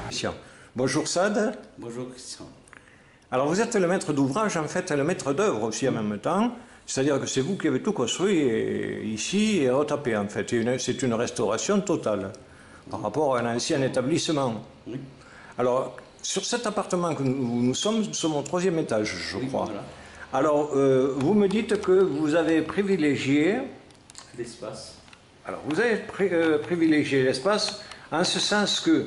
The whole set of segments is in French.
Christian. Bonjour Sad. Bonjour Christian. Alors vous êtes le maître d'ouvrage, en fait, le maître d'œuvre aussi en même temps. C'est-à-dire que c'est vous qui avez tout construit ici et retapé en fait. C'est une restauration totale par rapport à un ancien établissement. Oui. Alors, sur cet appartement que nous sommes au 3e étage, je crois. Voilà. Alors, vous me dites que vous avez privilégié... L'espace. Alors, vous avez privilégié l'espace en ce sens que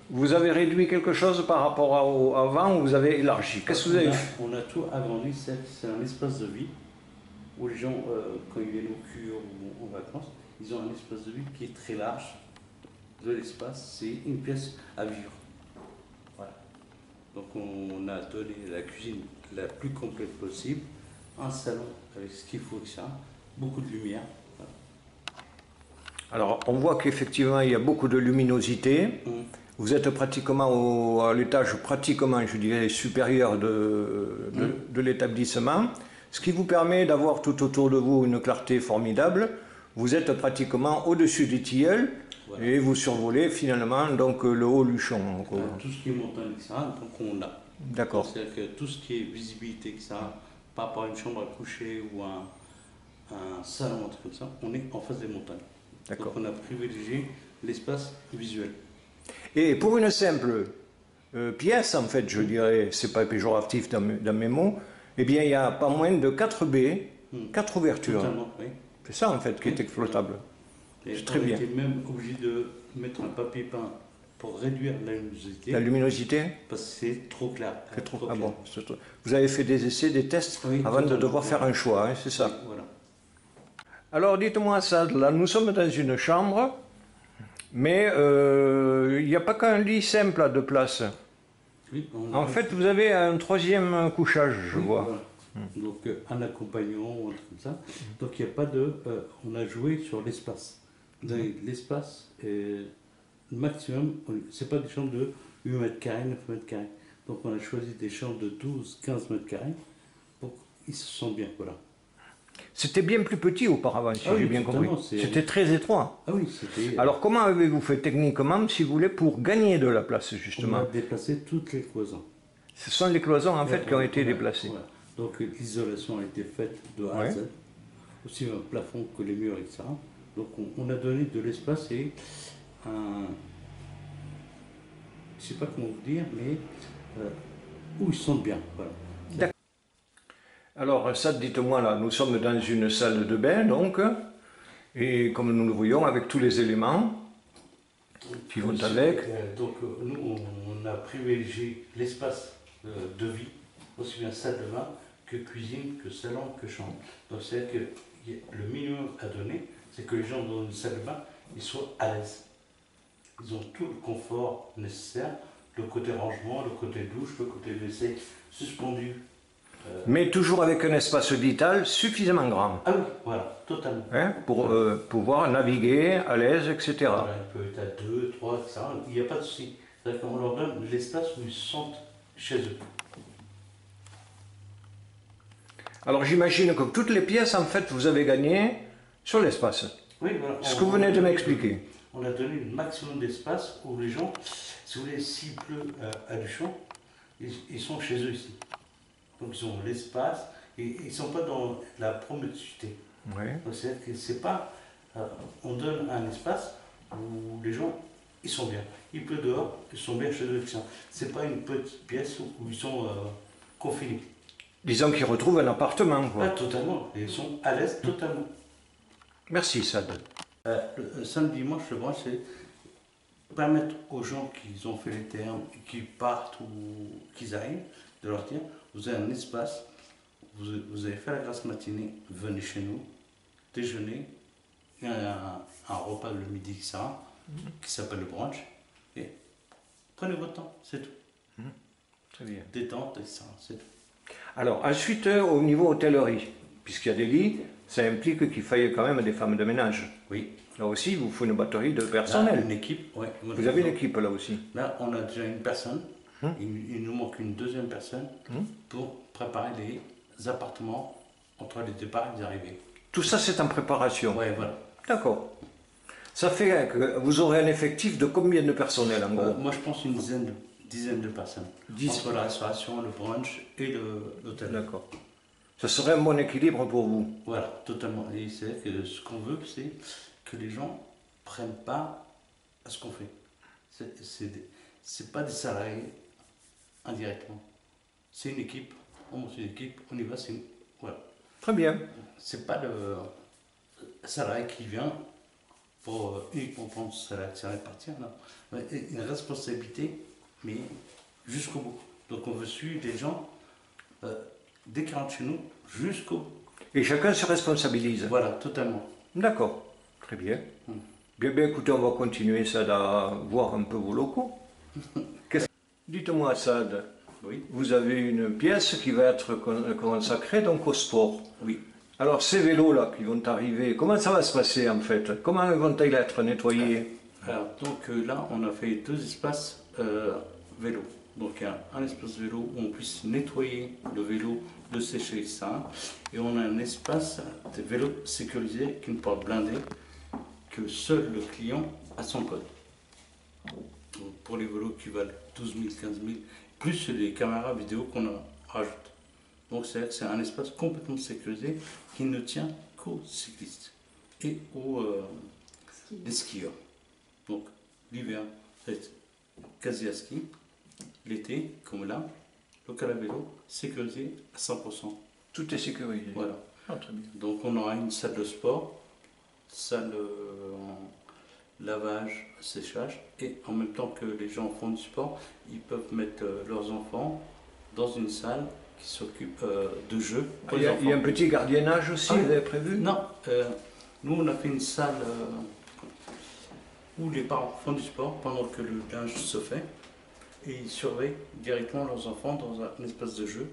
vous avez réduit quelque chose par rapport à avant ou vous avez élargi. Qu'est-ce que vous avez fait? On a tout agrandi, c'est un espace de vie où les gens, quand ils viennent au cure ou en vacances, ils ont un espace de vie qui est très large. De l'espace, c'est une pièce à vivre. Voilà. Donc on a donné la cuisine la plus complète possible, un salon avec ce qu'il faut, etc. Beaucoup de lumière. Voilà. Alors, on voit qu'effectivement, il y a beaucoup de luminosité. Vous êtes pratiquement à l'étage, pratiquement, je dirais, supérieur de l'établissement, ce qui vous permet d'avoir tout autour de vous une clarté formidable. Vous êtes pratiquement au-dessus des tilleuls. Voilà. Et vous survolez finalement donc, le haut Luchon. Tout ce qui est montagne, etc., donc on a. D'accord. C'est-à-dire que tout ce qui est visibilité, etc., par rapport à une chambre à coucher ou un salon, un truc comme ça, on est en face des montagnes. Donc on a privilégié l'espace visuel. Et pour une simple pièce, en fait, je dirais, c'est pas péjoratif dans mes mots, eh bien il y a pas moins de 4 baies, 4 ouvertures. Totalement, oui. C'est ça en fait qui est exploitable. C'est très bien. On était même obligé de mettre un papier peint pour réduire la luminosité. La luminosité? Parce que c'est trop clair. Trop clair. Bon, vous avez fait des essais, des tests avant de devoir faire un choix, hein, c'est ça? Oui, voilà. Alors dites-moi ça, là nous sommes dans une chambre, mais il n'y a pas qu'un lit simple de place. Oui, en fait, vous avez un 3e couchage, je vois. Voilà. Donc un accompagnant ou un truc comme ça. Donc il n'y a pas de... on a joué sur l'espace. L'espace, le maximum, c'est pas des chambres de 8 mètres carrés, 9 mètres carrés. Donc on a choisi des chambres de 12, 15 mètres carrés pour qu'ils se sentent bien. Voilà. C'était bien plus petit auparavant, si j'ai bien compris. C'était très étroit. Ah oui, c'était... Alors comment avez-vous fait techniquement, si vous voulez, pour gagner de la place, justement? On a déplacé toutes les cloisons. Ce sont les cloisons, en fait, qui ont été déplacées. Voilà. Donc l'isolation a été faite de A à Z, aussi un plafond que les murs, etc. Donc on a donné de l'espace et un... Je ne sais pas comment vous dire, mais où ils se sentent bien. Voilà. D'accord. Alors ça, dites-moi là, nous sommes dans une salle de bain, donc, et comme nous le voyons, avec tous les éléments qui vont avec. Donc nous, on a privilégié l'espace de vie, aussi bien salle de bain que cuisine, que salon, que chambre. Donc c'est-à-dire que le minimum à donner, c'est que les gens dans une salle de bain, ils soient à l'aise. Ils ont tout le confort nécessaire, le côté rangement, le côté douche, le côté WC suspendu. Mais toujours avec un espace vital suffisamment grand. Ah oui, voilà, totalement. Hein, pour pouvoir naviguer à l'aise, etc. Voilà, il peut être à 2, 3, etc. Il n'y a pas de souci. C'est-à-dire qu'on leur donne l'espace où ils se sentent chez eux. Alors j'imagine que toutes les pièces, en fait, vous avez gagné sur l'espace. Oui, voilà. Ce que vous venez de m'expliquer. On a donné le maximum d'espace où les gens, si vous voulez, s'il pleut à Luchon, ils sont chez eux ici. Donc ils ont l'espace et ils ne sont pas dans la promiscuité. Oui. Donc c'est-à-dire que c'est pas... on donne un espace où les gens, ils sont bien. Il pleut dehors, ils sont bien chez eux. C'est pas une petite pièce où ils sont confinés. Disons qu'ils retrouvent un appartement, quoi. Ah, totalement. Et ils sont à l'aise totalement. Merci, Sad. Le samedi, dimanche, le brunch, c'est permettre aux gens qui ont fait les termes, qui partent ou qui arrivent, de leur dire, vous avez un espace, vous avez fait la grasse matinée, venez chez nous, déjeuner, il y a un repas le midi qui s'appelle le brunch, et prenez votre temps, c'est tout. Très bien. Détente, et ça, c'est tout. Alors, ensuite, au niveau hôtellerie, puisqu'il y a des lits, ça implique qu'il faille quand même des femmes de ménage. Oui. Là aussi, il vous faut une batterie de personnel. Là, une équipe, oui. Vous avez une équipe là aussi. Là, on a déjà une personne. Il nous manque une 2e personne pour préparer les appartements entre les départs et les arrivées. Tout ça, c'est en préparation. Oui, voilà. D'accord. Ça fait que vous aurez un effectif de combien de personnel en gros? Moi, je pense une dizaine de personnes. 10. Entre la restauration, le brunch et l'hôtel. D'accord. Ce serait un bon équilibre pour vous. Voilà, totalement. Et c'est que ce qu'on veut, c'est que les gens prennent part à ce qu'on fait. C'est pas des salariés indirectement. C'est une équipe. On monte une équipe, on y va, voilà. Très bien. C'est pas le salarié qui vient pour uniquement prendre son salaire et partir, non. Mais une responsabilité, mais jusqu'au bout. Donc on veut suivre les gens dès qu'ils rentrent chez nous jusqu'au bout. Et chacun se responsabilise. Voilà, totalement. D'accord. Très bien. Bien, écoutez, on va continuer ça à voir un peu vos locaux. Dites-moi, Saad, Oui. vous avez une pièce qui va être consacrée donc au sport. Oui. Alors ces vélos-là qui vont arriver, comment ça va se passer en fait? Comment vont-ils être nettoyés? Alors, donc là, on a fait 2 espaces vélo. Donc, il y a un espace vélo où on puisse nettoyer le vélo, le sécher, ça. Et on a un espace de vélo sécurisé, qu'une porte blindée, que seul le client a son code. Donc, pour les vélos qui valent 12 000, 15 000, plus les caméras vidéo qu'on rajoute. Donc, c'est un espace complètement sécurisé qui ne tient qu'aux cyclistes et aux skieurs. Donc, l'hiver, c'est quasi à ski. L'été, comme là, local à vélo, sécurisé à 100%. Tout est sécurisé. Voilà. Ah, très bien. Donc, on aura une salle de sport, salle lavage, séchage, et en même temps que les gens font du sport, ils peuvent mettre leurs enfants dans une salle qui s'occupe de jeux. Il y a un petit gardiennage aussi, vous avez prévu? Non, nous on a fait une salle où les parents font du sport pendant que le linge se fait et ils surveillent directement leurs enfants dans un espace de jeu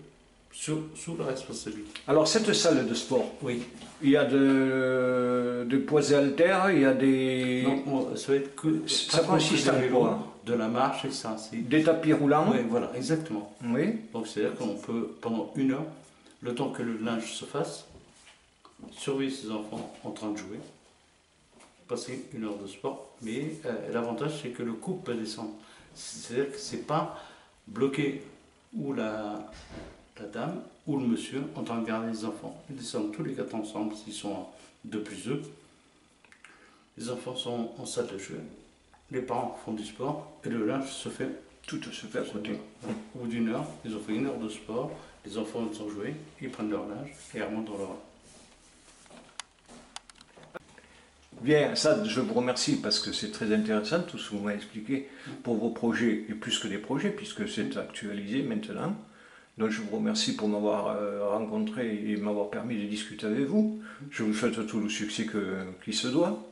sous leur responsabilité. Alors cette salle de sport, Oui. il y a de poids et haltères, il y a des... Non, ça va être que... Ça consiste en quoi? De la marche et ça. Des tapis roulants? Oui, voilà, exactement. Oui. Donc c'est-à-dire qu'on peut, pendant 1 heure, le temps que le linge se fasse, surveiller ses enfants en train de jouer, passer 1 heure de sport, mais l'avantage c'est que le couple peut descendre. C'est-à-dire que c'est pas bloqué où la dame ou le monsieur en train de garder les enfants. Ils descendent tous les 4 ensemble s'ils sont 2 plus 2. Les enfants sont en salle de jeu, les parents font du sport et le linge se fait. Tout se fait à côté. Au bout d'1 heure, ils ont fait 1 heure de sport, les enfants ils ont joué, ils prennent leur linge et ils remontent dans leur... Bien, ça, je vous remercie parce que c'est très intéressant tout ce que vous m'avez expliqué pour vos projets, et plus que des projets, puisque c'est actualisé maintenant. Donc je vous remercie pour m'avoir rencontré et m'avoir permis de discuter avec vous. Je vous souhaite tout le succès qui se doit.